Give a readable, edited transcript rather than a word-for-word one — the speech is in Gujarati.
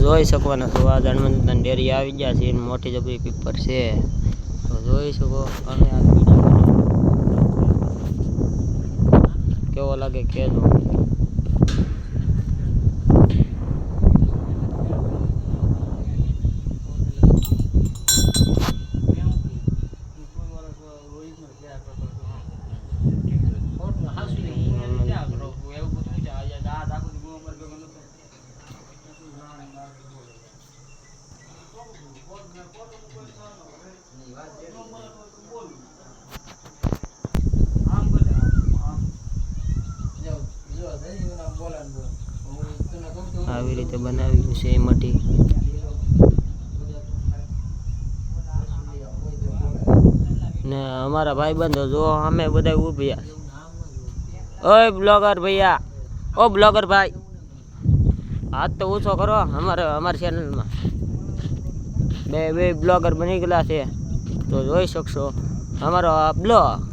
જોઈ શકવાના છો આ જાણવંતન ડેરી આવી ગયા છે મોટી જબરી પીપર છે તો જોઈ શકો અને આ કેવો લાગે કેજો આવી રીતે બનાવ્યું છે એમાંથી ને અમારા ભાઈબંધો જો અમે બધા ઊભી ઓય બ્લોગર ભૈયા ઓ બ્લોગર ભાઈ હાથ તો ઊંચો કરો અમારી ચેનલમાં બે બ્લોગર બની ગયેલા છે તો જોઈ શકશો અમારો બ્લોગ